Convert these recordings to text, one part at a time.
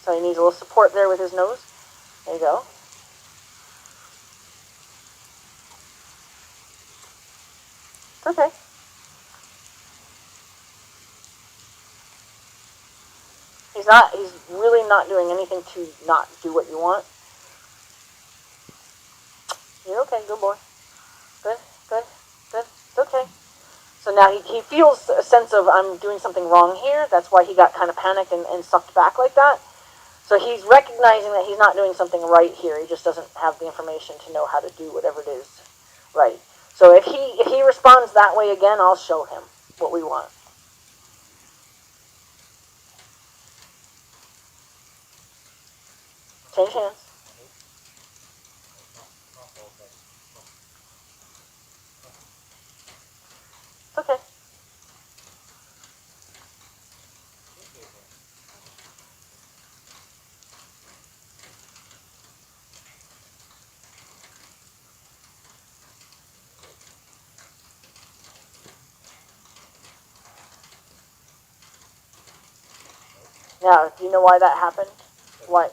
So he needs a little support there with his nose. There you go. Okay. He's really not doing anything to not do what you want. You're okay, good boy. Good, good, good. It's okay. So now he feels a sense of, I'm doing something wrong here. That's why he got kind of panicked and sucked back like that. So he's recognizing that he's not doing something right here. He just doesn't have the information to know how to do whatever it is right. So if he responds that way again, I'll show him what we want. Change hands. It's okay. Now, do you know why that happened? Why?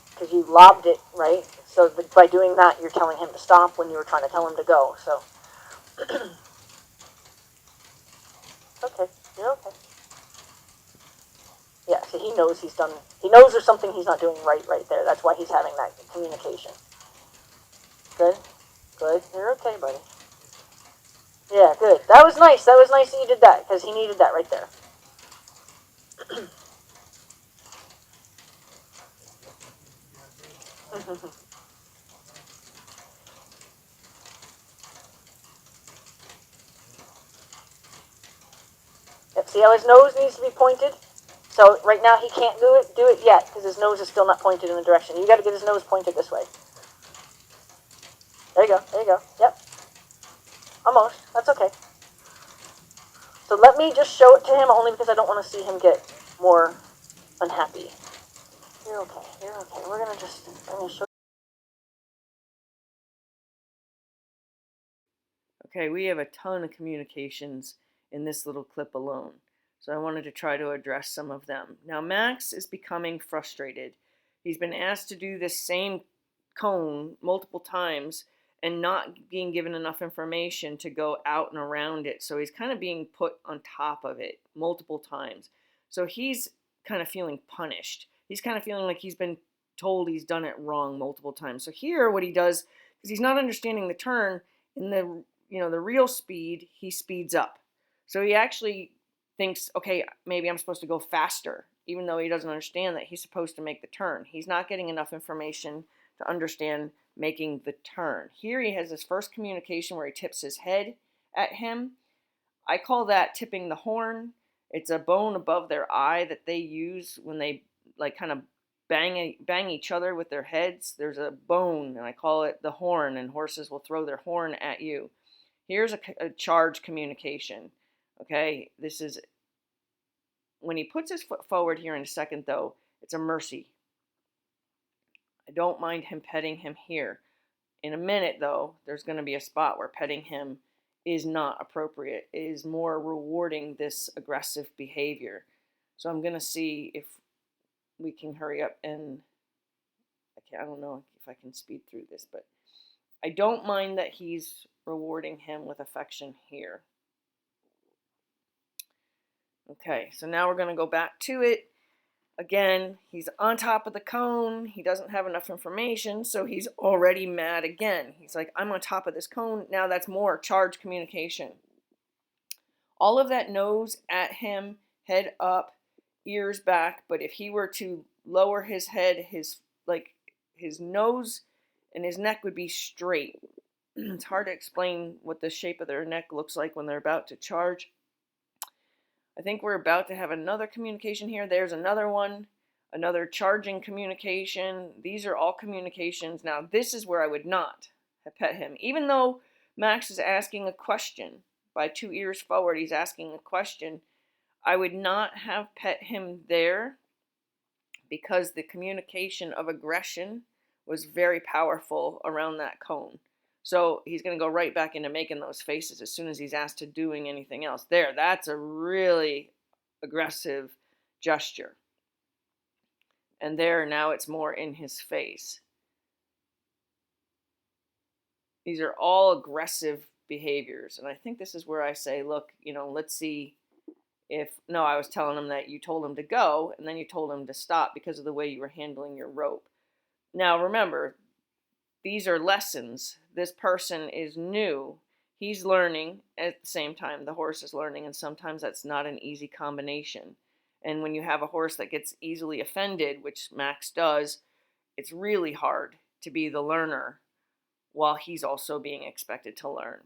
Because you lobbed it, right? So by doing that, you're telling him to stop when you were trying to tell him to go. So, okay, you're okay. Yeah, so he knows he's done. He knows there's something he's not doing right there. That's why he's having that communication. Good, good. You're okay, buddy. Yeah, good. That was nice. That was nice that you did that because he needed that right there. Yep, see how his nose needs to be pointed? So right now he can't do it yet because his nose is still not pointed in the direction. You got to get his nose pointed this way. There you go. There you go. Yep. Almost. That's okay. So let me just show it to him only because I don't want to see him get more unhappy. You're okay. You're okay. I'm gonna show. Okay, we have a ton of communications in this little clip alone. So I wanted to try to address some of them. Now Max is becoming frustrated. He's been asked to do this same cone multiple times and not being given enough information to go out and around it. So he's kind of being put on top of it multiple times. So he's kind of feeling punished. He's kind of feeling like he's been told he's done it wrong multiple times. So here what he does is he's not understanding the turn in the real speed, he speeds up. So he actually thinks, okay, maybe I'm supposed to go faster, even though he doesn't understand that he's supposed to make the turn. He's not getting enough information to understand making the turn. Here he has his first communication where he tips his head at him. I call that tipping the horn. It's a bone above their eye that they use when they like kind of bang each other with their heads. There's a bone, and I call it the horn, and horses will throw their horn at you. Here's a charge communication. Okay, this is when he puts his foot forward here in a second, though, it's a mercy. I don't mind him petting him here. In a minute, though, there's going to be a spot where petting him is not appropriate. It is more rewarding this aggressive behavior. So I'm going to see if we can hurry up and I don't know if I can speed through this, but I don't mind that he's rewarding him with affection here. Okay, so now we're going to go back to it. Again, he's on top of the cone. He doesn't have enough information, so he's already mad again. He's like, I'm on top of this cone. Now that's more charge communication. All of that nose at him, head up, ears back, but if he were to lower his head, his nose and his neck would be straight. It's hard to explain what the shape of their neck looks like when they're about to charge. I think we're about to have another communication here. There's another one, another charging communication. These are all communications. Now, this is where I would not have pet him. Even though Max is asking a question, by 2 ears forward, he's asking a question, I would not have pet him there because the communication of aggression was very powerful around that cone. So he's going to go right back into making those faces as soon as he's asked to doing anything else. There, that's a really aggressive gesture. And there, now it's more in his face. These are all aggressive behaviors. And I think this is where I say, look, let's see if, no, I was telling him that you told him to go and then you told him to stop because of the way you were handling your rope. Now, remember, these are lessons. This person is new. He's learning at the same time the horse is learning, and sometimes that's not an easy combination. And when you have a horse that gets easily offended, which Max does, it's really hard to be the learner while he's also being expected to learn.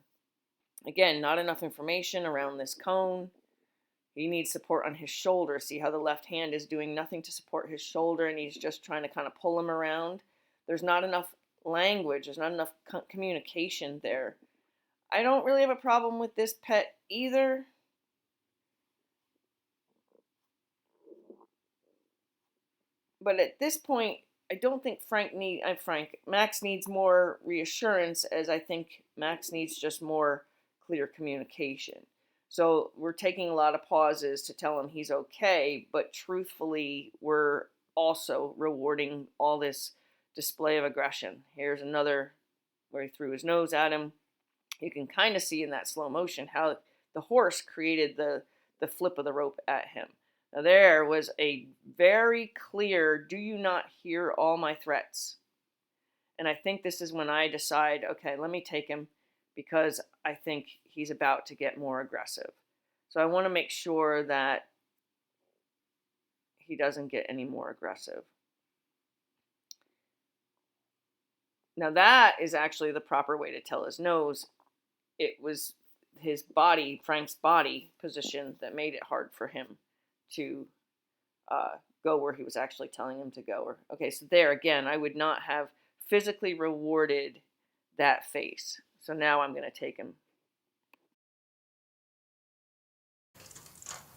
Again, not enough information around this cone. He needs support on his shoulder. See how the left hand is doing nothing to support his shoulder, and he's just trying to kind of pull him around. There's not enough language. There's not enough communication there. I don't really have a problem with this pet either. But at this point, I don't think Max needs more reassurance, as I think Max needs just more clear communication. So we're taking a lot of pauses to tell him he's okay, but truthfully, we're also rewarding all this display of aggression. Here's another where he threw his nose at him. You can kind of see in that slow motion how the horse created the flip of the rope at him. Now there was a very clear, do you not hear all my threats? And I think this is when I decide, okay, let me take him because I think he's about to get more aggressive. So I want to make sure that he doesn't get any more aggressive. Now that is actually the proper way to tell his nose. It was his body, Frank's body position, that made it hard for him to go where he was actually telling him to go. Okay, so there again, I would not have physically rewarded that face. So now I'm going to take him.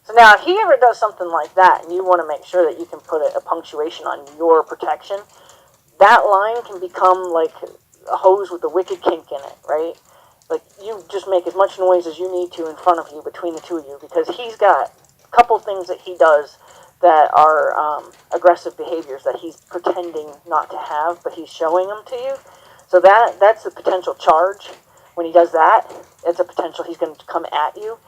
So now if he ever does something like that and you want to make sure that you can put a punctuation on your protection, that line can become like a hose with a wicked kink in it, right? Like, you just make as much noise as you need to in front of you, between the two of you, because he's got a couple things that he does that are aggressive behaviors that he's pretending not to have, but he's showing them to you. So that's a potential charge. When he does that, it's a potential he's going to come at you.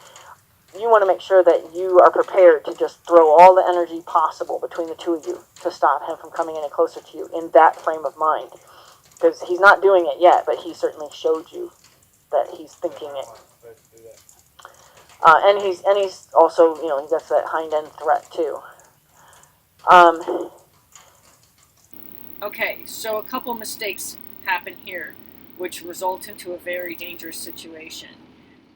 You want to make sure that you are prepared to just throw all the energy possible between the two of you to stop him from coming any closer to you in that frame of mind. Because he's not doing it yet, but he certainly showed you that he's thinking it. And he's also, he gets that hind end threat too. Okay, so a couple mistakes happen here, which result into a very dangerous situation.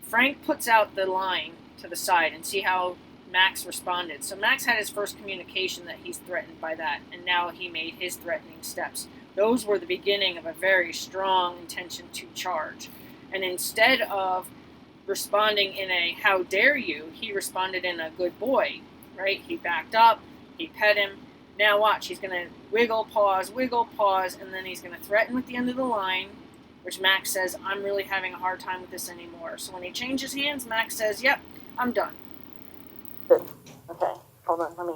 Frank puts out the line to the side, and see how Max responded. So Max had his first communication that he's threatened by that, and now he made his threatening steps. Those were the beginning of a very strong intention to charge. And instead of responding in a how dare you, he responded in a good boy, right? He backed up, he pet him. Now watch, he's going to wiggle, pause, and then he's going to threaten with the end of the line, which Max says, I'm really having a hard time with this anymore. So when he changes hands, Max says, yep, I'm done. Good. Okay, hold on, let me...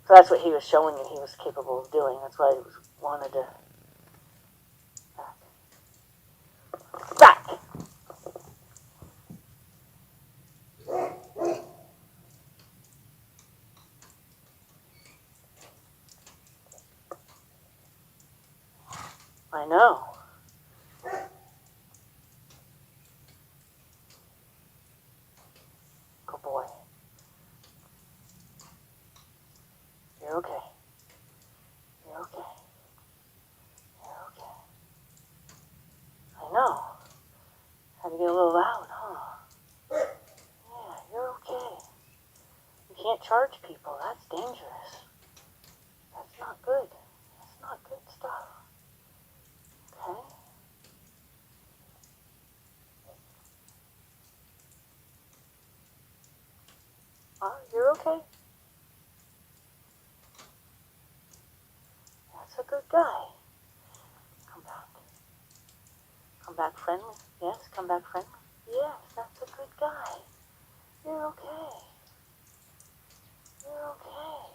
So that's what he was showing you he was capable of doing. That's why I wanted to... Back! I know. Good boy. You're okay. You're okay. You're okay. I know. Had to get a little loud, huh? Yeah, you're okay. You can't charge people. That's dangerous. That's not good. That's not good stuff. Okay? okay? That's a good guy. Come back. Come back friendly. Yes, come back friendly. Yes, that's a good guy. You're okay. You're okay.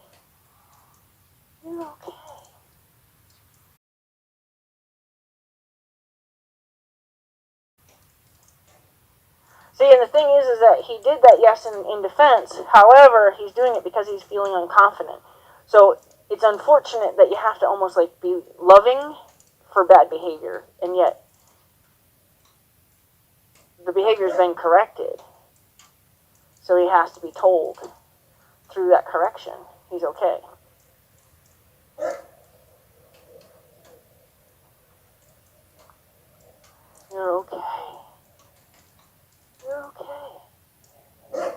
You're okay. See, and the thing is that he did that, yes, in defense. However, he's doing it because he's feeling unconfident. So it's unfortunate that you have to almost like be loving for bad behavior, and yet the behavior's been corrected. So he has to be told through that correction he's okay. You're okay. You're okay.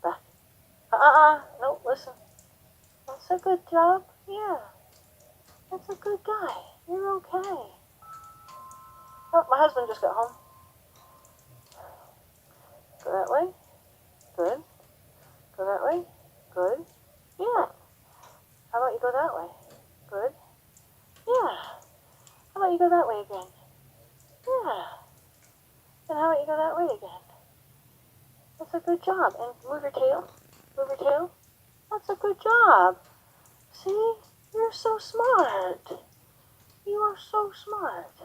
Back. No, listen. That's a good job. Yeah. That's a good guy. You're okay. Oh, my husband just got home. Go that way. Good. Go that way. Good. Yeah. How about you go that way? Good. Yeah. How about you go that way again? Yeah. And how about you go that way again? That's a good job. And move your tail. Move your tail. That's a good job. See? You're so smart. You are so smart.